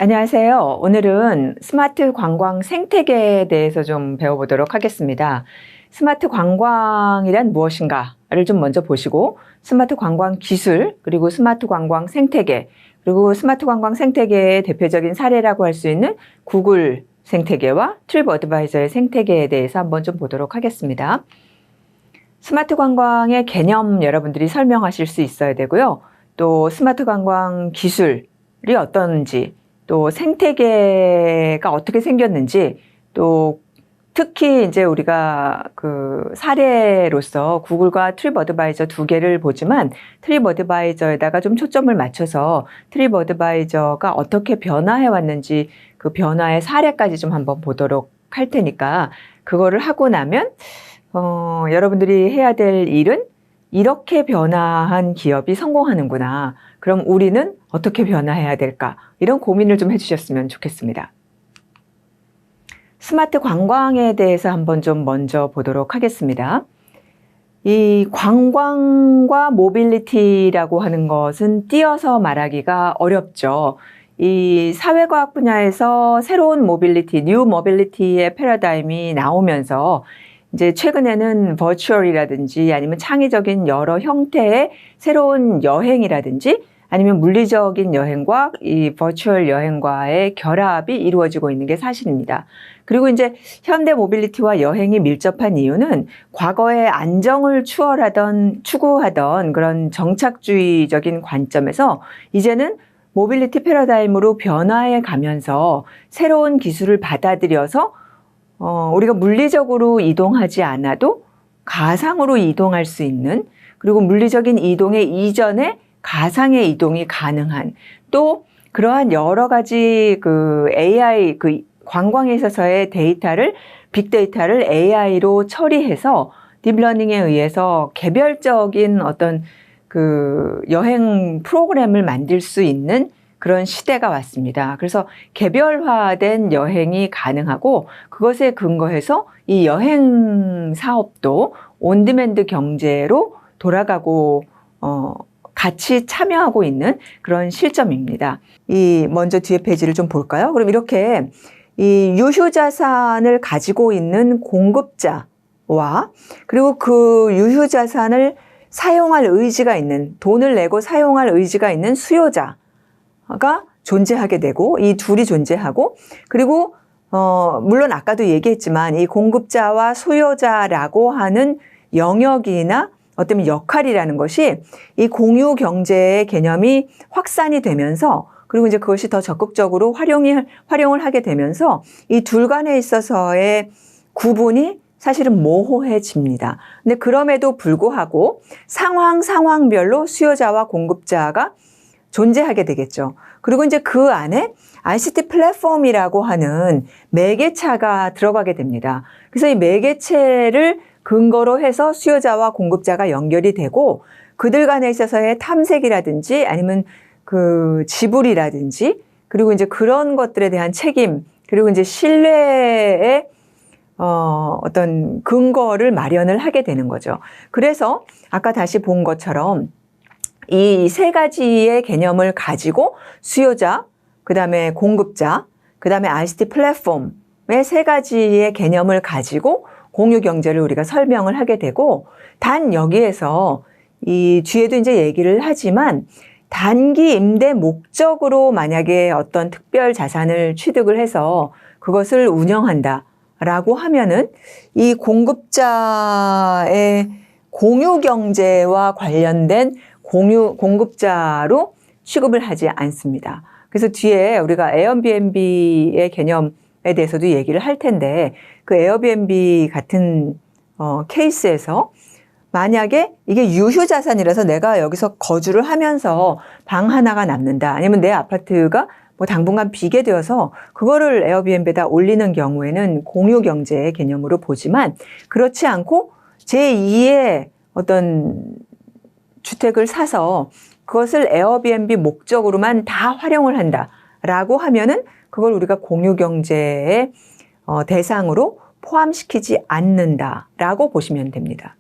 안녕하세요. 오늘은 스마트 관광 생태계에 대해서 좀 배워보도록 하겠습니다. 스마트 관광이란 무엇인가를 좀 먼저 보시고, 스마트 관광 기술, 그리고 스마트 관광 생태계, 그리고 스마트 관광 생태계의 대표적인 사례라고 할 수 있는 구글 생태계와 트립 어드바이저의 생태계에 대해서 한번 좀 보도록 하겠습니다. 스마트 관광의 개념 여러분들이 설명하실 수 있어야 되고요. 또 스마트 관광 기술이 어떤지, 또 생태계가 어떻게 생겼는지, 또 특히 이제 우리가 그 사례로서 구글과 트립 어드바이저 두 개를 보지만, 트립 어드바이저에다가 좀 초점을 맞춰서 트립 어드바이저가 어떻게 변화해 왔는지 그 변화의 사례까지 좀 한번 보도록 할 테니까, 그거를 하고 나면 여러분들이 해야 될 일은 이렇게 변화한 기업이 성공하는구나. 그럼 우리는 어떻게 변화해야 될까? 이런 고민을 좀 해주셨으면 좋겠습니다. 스마트 관광에 대해서 한번 좀 먼저 보도록 하겠습니다. 이 관광과 모빌리티라고 하는 것은 띄어서 말하기가 어렵죠. 이 사회과학 분야에서 새로운 모빌리티, 뉴 모빌리티의 패러다임이 나오면서 이제 최근에는 버추얼이라든지 아니면 창의적인 여러 형태의 새로운 여행이라든지 아니면 물리적인 여행과 이 버추얼 여행과의 결합이 이루어지고 있는 게 사실입니다. 그리고 이제 현대 모빌리티와 여행이 밀접한 이유는 과거의 안정을 추구하던 그런 정착주의적인 관점에서 이제는 모빌리티 패러다임으로 변화해 가면서 새로운 기술을 받아들여서 우리가 물리적으로 이동하지 않아도 가상으로 이동할 수 있는, 그리고 물리적인 이동의 이전에 가상의 이동이 가능한, 또 그러한 여러 가지 그 AI, 그 관광에 있어서의 데이터를, 빅데이터를 AI로 처리해서 딥러닝에 의해서 개별적인 어떤 그 여행 프로그램을 만들 수 있는 그런 시대가 왔습니다. 그래서 개별화된 여행이 가능하고, 그것에 근거해서 이 여행 사업도 온디맨드 경제로 돌아가고 같이 참여하고 있는 그런 실점입니다. 먼저 뒤에 페이지를 좀 볼까요? 그럼 이렇게 이 유휴자산을 가지고 있는 공급자와, 그리고 그 유휴자산을 사용할 의지가 있는, 돈을 내고 사용할 의지가 있는 수요자가 존재하게 되고, 이 둘이 존재하고, 그리고 물론 아까도 얘기했지만 이 공급자와 수요자라고 하는 영역이나 어떤 역할이라는 것이 이 공유 경제의 개념이 확산이 되면서, 그리고 이제 그것이 더 적극적으로 활용을 하게 되면서 이 둘 간에 있어서의 구분이 사실은 모호해집니다. 근데 그럼에도 불구하고 상황별로 수요자와 공급자가 존재하게 되겠죠. 그리고 이제 그 안에 ICT 플랫폼이라고 하는 매개체가 들어가게 됩니다. 그래서 이 매개체를 근거로 해서 수요자와 공급자가 연결이 되고, 그들 간에 있어서의 탐색이라든지 아니면 그 지불이라든지, 그리고 이제 그런 것들에 대한 책임, 그리고 이제 신뢰의 어떤 근거를 마련을 하게 되는 거죠. 그래서 아까 다시 본 것처럼 이 세 가지의 개념을 가지고 수요자, 그 다음에 공급자, 그 다음에 ICT 플랫폼의 세 가지의 개념을 가지고 공유 경제를 우리가 설명을 하게 되고, 단 여기에서 이 뒤에도 이제 얘기를 하지만 단기 임대 목적으로 만약에 어떤 특별 자산을 취득을 해서 그것을 운영한다라고 하면은 이 공급자의 공유 경제와 관련된 공급자로 취급을 하지 않습니다. 그래서 뒤에 우리가 에어비앤비의 개념에 대해서도 얘기를 할 텐데, 그 에어비앤비 같은 케이스에서 만약에 이게 유휴자산이라서 내가 여기서 거주를 하면서 방 하나가 남는다, 아니면 내 아파트가 뭐 당분간 비게 되어서 그거를 에어비앤비에다 올리는 경우에는 공유경제의 개념으로 보지만, 그렇지 않고 제2의 어떤 주택을 사서 그것을 에어비앤비 목적으로만 다 활용을 한다라고 하면은 그걸 우리가 공유경제의 대상으로 포함시키지 않는다라고 보시면 됩니다.